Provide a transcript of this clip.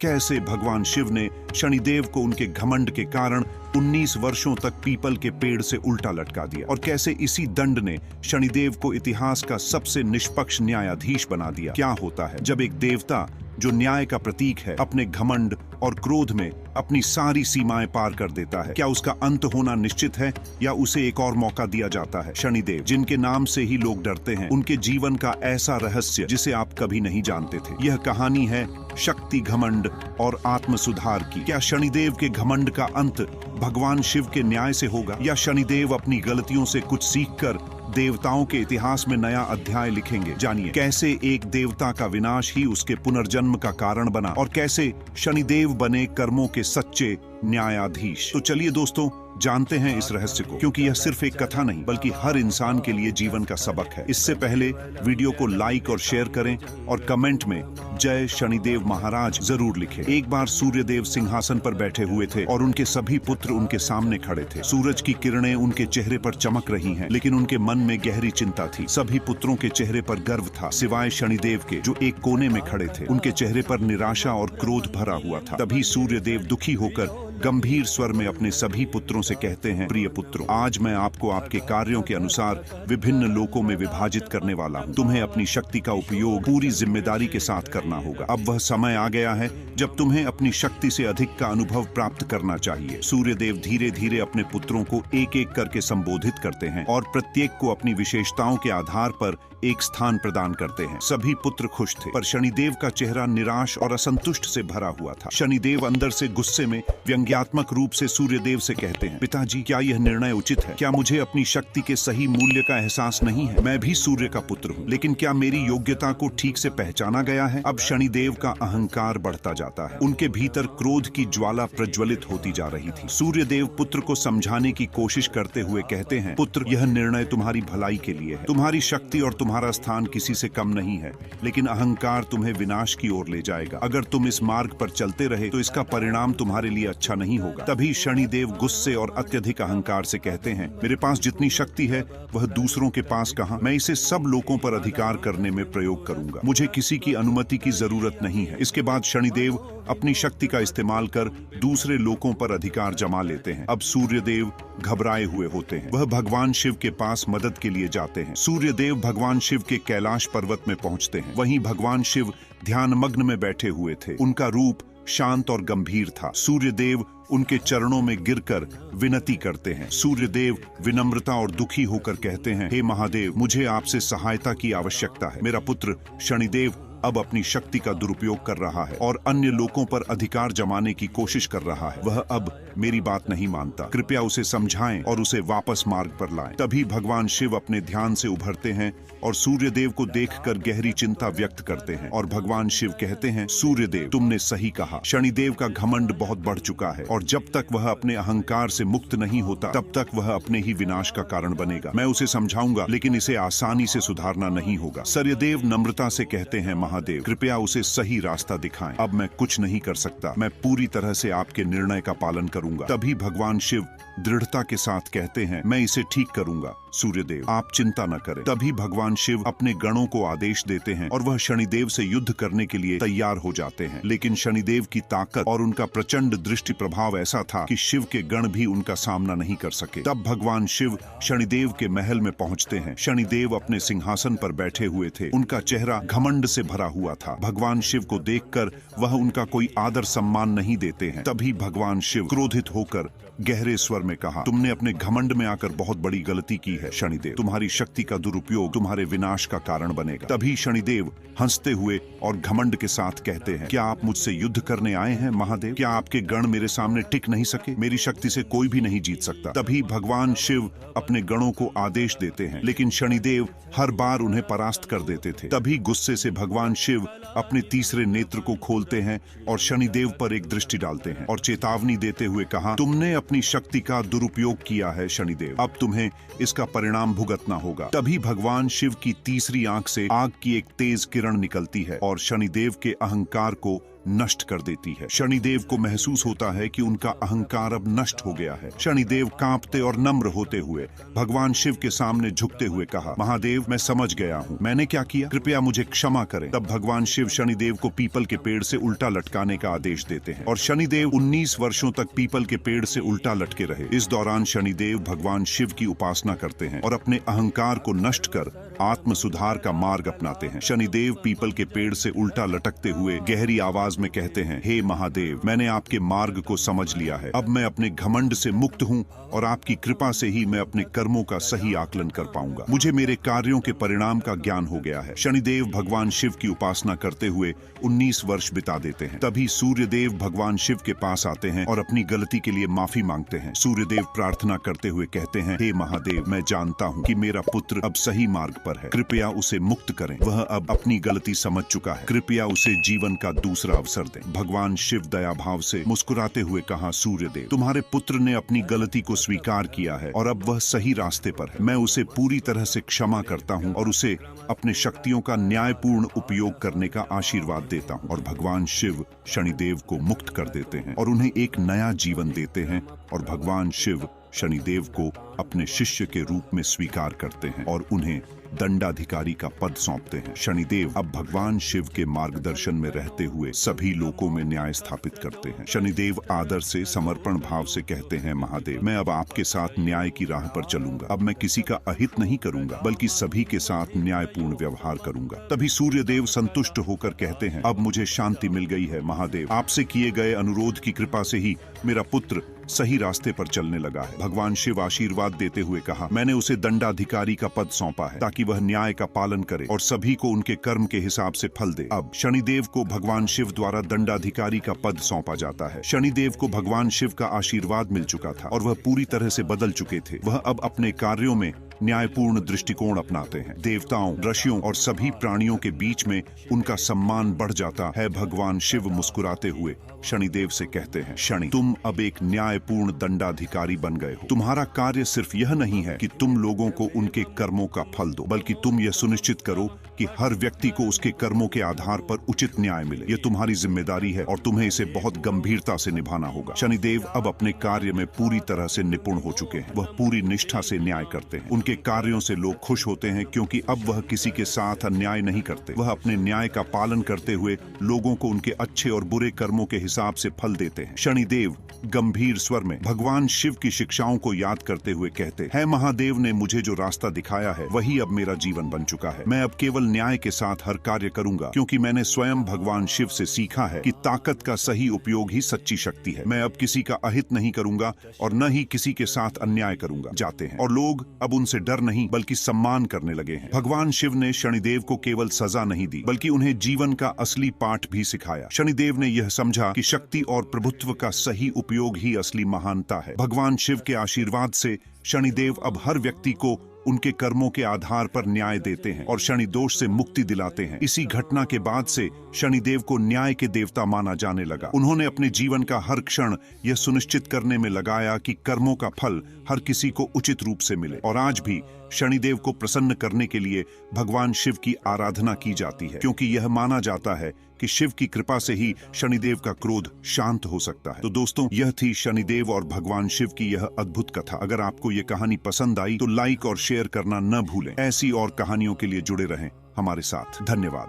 कैसे भगवान शिव ने शनिदेव को उनके घमंड के कारण 19 वर्षों तक पीपल के पेड़ से उल्टा लटका दिया और कैसे इसी दंड ने शनिदेव को इतिहास का सबसे निष्पक्ष न्यायाधीश बना दिया। क्या होता है जब एक देवता जो न्याय का प्रतीक है अपने घमंड और क्रोध में अपनी सारी सीमाएं पार कर देता है? क्या उसका अंत होना निश्चित है या उसे एक और मौका दिया जाता है? शनिदेव, जिनके नाम से ही लोग डरते हैं, उनके जीवन का ऐसा रहस्य जिसे आप कभी नहीं जानते थे। यह कहानी है शक्ति, घमंड और आत्म सुधार की। क्या शनिदेव के घमंड का अंत भगवान शिव के न्याय से होगा या शनिदेव अपनी गलतियों से कुछ सीखकर देवताओं के इतिहास में नया अध्याय लिखेंगे? जानिए कैसे एक देवता का विनाश ही उसके पुनर्जन्म का कारण बना और कैसे शनिदेव बने कर्मों के सच्चे न्यायाधीश। तो चलिए दोस्तों, जानते हैं इस रहस्य को, क्योंकि यह सिर्फ एक कथा नहीं बल्कि हर इंसान के लिए जीवन का सबक है। इससे पहले वीडियो को लाइक और शेयर करें और कमेंट में जय शनिदेव महाराज जरूर लिखें। एक बार सूर्यदेव सिंहासन पर बैठे हुए थे और उनके सभी पुत्र उनके सामने खड़े थे। सूरज की किरणें उनके चेहरे पर चमक रही हैं, लेकिन उनके मन में गहरी चिंता थी। सभी पुत्रों के चेहरे पर गर्व था, सिवाय शनिदेव के, जो एक कोने में खड़े थे। उनके चेहरे पर निराशा और क्रोध भरा हुआ था। तभी सूर्यदेव दुखी होकर गंभीर स्वर में अपने सभी पुत्रों से कहते हैं, प्रिय पुत्रों, आज मैं आपको आपके कार्यों के अनुसार विभिन्न लोकों में विभाजित करने वाला हूँ। तुम्हें अपनी शक्ति का उपयोग पूरी जिम्मेदारी के साथ करना होगा। अब वह समय आ गया है जब तुम्हें अपनी शक्ति से अधिक का अनुभव प्राप्त करना चाहिए। सूर्यदेव धीरे धीरे अपने पुत्रों को एक एक करके संबोधित करते हैं और प्रत्येक को अपनी विशेषताओं के आधार पर एक स्थान प्रदान करते हैं। सभी पुत्र खुश थे, पर शनिदेव का चेहरा निराश और असंतुष्ट से भरा हुआ था। शनिदेव अंदर से गुस्से में व्यंग्यात्मक रूप से सूर्यदेव से कहते हैं, पिताजी, क्या यह निर्णय उचित है? क्या मुझे अपनी शक्ति के सही मूल्य का एहसास नहीं है? मैं भी सूर्य का पुत्र हूँ, लेकिन क्या मेरी योग्यता को ठीक से पहचाना गया है? अब शनिदेव का अहंकार बढ़ता जाता है। उनके भीतर क्रोध की ज्वाला प्रज्वलित होती जा रही थी। सूर्यदेव पुत्र को समझाने की कोशिश करते हुए कहते हैं, पुत्र, यह निर्णय तुम्हारी भलाई के लिए है। तुम्हारी शक्ति और तुम्हारा स्थान किसी से कम नहीं है, लेकिन अहंकार तुम्हें विनाश की ओर ले जाएगा। अगर तुम इस मार्ग पर चलते रहे तो इसका परिणाम तुम्हारे लिए अच्छा नहीं होगा। तभी शनिदेव गुस्से और अत्यधिक अहंकार से कहते हैं, मेरे पास जितनी शक्ति है वह दूसरों के पास कहां? मैं इसे सब लोगों पर अधिकार करने में प्रयोग करूंगा। मुझे किसी की अनुमति की जरूरत नहीं है। इसके बाद शनिदेव अपनी शक्ति का इस्तेमाल कर दूसरे लोगों पर अधिकार जमा लेते हैं। अब सूर्यदेव घबराए हुए होते हैं। वह भगवान शिव के पास मदद के लिए जाते हैं। सूर्यदेव भगवान शिव के कैलाश पर्वत में पहुंचते हैं। वहीं भगवान शिव ध्यानमग्न में बैठे हुए थे। उनका रूप शांत और गंभीर था। सूर्यदेव उनके चरणों में गिरकर विनती करते हैं। सूर्यदेव विनम्रता और दुखी होकर कहते हैं, हे महादेव, मुझे आपसे सहायता की आवश्यकता है। मेरा पुत्र शनिदेव अब अपनी शक्ति का दुरुपयोग कर रहा है और अन्य लोगों पर अधिकार जमाने की कोशिश कर रहा है। वह अब मेरी बात नहीं मानता। कृपया उसे समझाएं और उसे वापस मार्ग पर लाएं। तभी भगवान शिव अपने ध्यान से उभरते हैं और सूर्यदेव को देखकर गहरी चिंता व्यक्त करते हैं और भगवान शिव कहते हैं, सूर्यदेव, तुमने सही कहा। शनिदेव का घमंड बहुत बढ़ चुका है और जब तक वह अपने अहंकार से मुक्त नहीं होता तब तक वह अपने ही विनाश का कारण बनेगा। मैं उसे समझाऊंगा, लेकिन इसे आसानी से सुधारना नहीं होगा। सूर्यदेव नम्रता से कहते हैं, महादेव, कृपया उसे सही रास्ता दिखाएं। अब मैं कुछ नहीं कर सकता। मैं पूरी तरह से आपके निर्णय का पालन करूंगा। तभी भगवान शिव दृढ़ता के साथ कहते हैं, मैं इसे ठीक करूंगा। सूर्यदेव, आप चिंता न करें। तभी भगवान शिव अपने गणों को आदेश देते हैं और वह शनिदेव से युद्ध करने के लिए तैयार हो जाते हैं। लेकिन शनिदेव की ताकत और उनका प्रचंड दृष्टि प्रभाव ऐसा था कि शिव के गण भी उनका सामना नहीं कर सके। तब भगवान शिव शनिदेव के महल में पहुंचते हैं। शनिदेव अपने सिंहासन पर बैठे हुए थे। उनका चेहरा घमंड से भरा हुआ था। भगवान शिव को देखकर वह उनका कोई आदर सम्मान नहीं देते हैं। तभी भगवान शिव क्रोधित होकर गहरे स्वर में कहा, तुमने अपने घमंड में आकर बहुत बड़ी गलती की है शनिदेव। तुम्हारी शक्ति का दुरुपयोग तुम्हारे विनाश का कारण बनेगा। तभी शनिदेव हंसते हुए और घमंड के साथ कहते हैं, क्या आप मुझसे युद्ध करने आए हैं महादेव? क्या आपके गण मेरे सामने टिक नहीं सके? मेरी शक्ति से कोई भी नहीं जीत सकता। तभी भगवान शिव अपने गणों को आदेश देते हैं, लेकिन शनिदेव हर बार उन्हें परास्त कर देते थे। तभी गुस्से से भगवान शिव अपने तीसरे नेत्र को खोलते हैं और शनिदेव पर एक दृष्टि डालते हैं और चेतावनी देते हुए कहा, तुमने अपनी शक्ति का दुरुपयोग किया है शनिदेव। अब तुम्हें इसका परिणाम भुगतना होगा। तभी भगवान शिव की तीसरी आंख से आग की एक तेज किरण निकलती है और शनिदेव के अहंकार को नष्ट कर देती है। शनिदेव को महसूस होता है कि उनका अहंकार अब नष्ट हो गया है। शनिदेव कांपते और नम्र होते हुए भगवान शिव के सामने झुकते हुए कहा, महादेव, मैं समझ गया हूँ, मैंने क्या किया, कृपया मुझे क्षमा करें। तब भगवान शिव शनिदेव को पीपल के पेड़ से उल्टा लटकाने का आदेश देते हैं और शनिदेव 19 वर्षों तक पीपल के पेड़ से उल्टा लटके रहे। इस दौरान शनिदेव भगवान शिव की उपासना करते हैं और अपने अहंकार को नष्ट कर आत्म सुधार का मार्ग अपनाते हैं। शनिदेव पीपल के पेड़ से उल्टा लटकते हुए गहरी आवाज में कहते हैं, हे महादेव, मैंने आपके मार्ग को समझ लिया है। अब मैं अपने घमंड से मुक्त हूँ और आपकी कृपा से ही मैं अपने कर्मों का सही आकलन कर पाऊंगा। मुझे मेरे कार्यों के परिणाम का ज्ञान हो गया है। शनिदेव भगवान शिव की उपासना करते हुए 19 वर्ष बिता देते हैं। तभी सूर्यदेव भगवान शिव के पास आते हैं और अपनी गलती के लिए माफी मांगते हैं। सूर्यदेव प्रार्थना करते हुए कहते हैं, हे महादेव, मैं जानता हूँ कि मेरा पुत्र अब सही मार्ग पर है, कृपया उसे मुक्त करें। वह अब अपनी गलती समझ चुका है, कृपया उसे जीवन का दूसरा अवसर दें। भगवान शिव दया भाव से मुस्कुराते हुए कहा, सूर्यदेव, तुम्हारे पुत्र ने अपनी गलती को स्वीकार किया है और अब वह सही रास्ते पर है। मैं उसे पूरी तरह से क्षमा करता हूँ और उसे अपने शक्तियों का न्यायपूर्ण उपयोग करने का आशीर्वाद देता हूँ। और भगवान शिव शनिदेव को मुक्त कर देते हैं और उन्हें एक नया जीवन देते हैं और भगवान शिव शनिदेव को अपने शिष्य के रूप में स्वीकार करते हैं और उन्हें दंडाधिकारी का पद सौंपते हैं। शनिदेव अब भगवान शिव के मार्गदर्शन में रहते हुए सभी लोकों में न्याय स्थापित करते हैं। शनिदेव आदर से, समर्पण भाव से कहते हैं, महादेव, मैं अब आपके साथ न्याय की राह पर चलूंगा। अब मैं किसी का अहित नहीं करूंगा, बल्कि सभी के साथ न्यायपूर्ण व्यवहार करूंगा। तभी सूर्यदेव संतुष्ट होकर कहते हैं, अब मुझे शांति मिल गई है महादेव। आपसे किए गए अनुरोध की कृपा से ही मेरा पुत्र सही रास्ते पर चलने लगा है। भगवान शिव आशीर्वाद देते हुए कहा, मैंने उसे दंडाधिकारी का पद सौंपा है ताकि वह न्याय का पालन करे और सभी को उनके कर्म के हिसाब से फल दे। अब शनिदेव को भगवान शिव द्वारा दंडाधिकारी का पद सौंपा जाता है। शनिदेव को भगवान शिव का आशीर्वाद मिल चुका था और वह पूरी तरह से बदल चुके थे। वह अब अपने कार्यों में न्यायपूर्ण दृष्टिकोण अपनाते हैं। देवताओं, ऋषियों और सभी प्राणियों के बीच में उनका सम्मान बढ़ जाता है। भगवान शिव मुस्कुराते हुए शनिदेव से कहते हैं, शनि, तुम अब एक न्यायपूर्ण दंडाधिकारी बन गए हो। तुम्हारा कार्य सिर्फ यह नहीं है कि तुम लोगों को उनके कर्मों का फल दो, बल्कि तुम यह सुनिश्चित करो कि हर व्यक्ति को उसके कर्मों के आधार पर उचित न्याय मिले। यह तुम्हारी जिम्मेदारी है और तुम्हें इसे बहुत गंभीरता से निभाना होगा। शनिदेव अब अपने कार्य में पूरी तरह से निपुण हो चुके हैं। वह पूरी निष्ठा से न्याय करते हैं। उनके कार्यों से लोग खुश होते हैं क्योंकि अब वह किसी के साथ अन्याय नहीं करते। वह अपने न्याय का पालन करते हुए लोगों को उनके अच्छे और बुरे कर्मों के हिसाब से फल देते हैं। शनिदेव गंभीर स्वर में भगवान शिव की शिक्षाओं को याद करते हुए कहते हैं, महादेव ने मुझे जो रास्ता दिखाया है वही अब मेरा जीवन बन चुका है। मैं अब केवल न्याय के साथ हर कार्य करूंगा क्योंकि मैंने स्वयं भगवान शिव से सीखा है कि ताकत का सही उपयोग ही सच्ची शक्ति है। मैं अब किसी का अहित नहीं करूंगा और न ही किसी के साथ अन्याय करूंगा। जाते हैं और लोग अब उनसे डर नहीं बल्कि सम्मान करने लगे हैं। भगवान शिव ने शनिदेव को केवल सजा नहीं दी बल्कि उन्हें जीवन का असली पाठ भी सिखाया। शनिदेव ने यह समझा कि शक्ति और प्रभुत्व का सही उपयोग ही असली महानता है। भगवान शिव के आशीर्वाद से शनिदेव अब हर व्यक्ति को उनके कर्मों के आधार पर न्याय देते हैं और शनि दोष से मुक्ति दिलाते हैं। इसी घटना के बाद से शनिदेव को न्याय के देवता माना जाने लगा। उन्होंने अपने जीवन का हर क्षण यह सुनिश्चित करने में लगाया कि कर्मों का फल हर किसी को उचित रूप से मिले। और आज भी शनिदेव को प्रसन्न करने के लिए भगवान शिव की आराधना की जाती है, क्योंकि यह माना जाता है कि शिव की कृपा से ही शनिदेव का क्रोध शांत हो सकता है। तो दोस्तों, यह थी शनिदेव और भगवान शिव की यह अद्भुत कथा। अगर आपको यह कहानी पसंद आई तो लाइक और शेयर करना न भूलें। ऐसी और कहानियों के लिए जुड़े रहें हमारे साथ। धन्यवाद।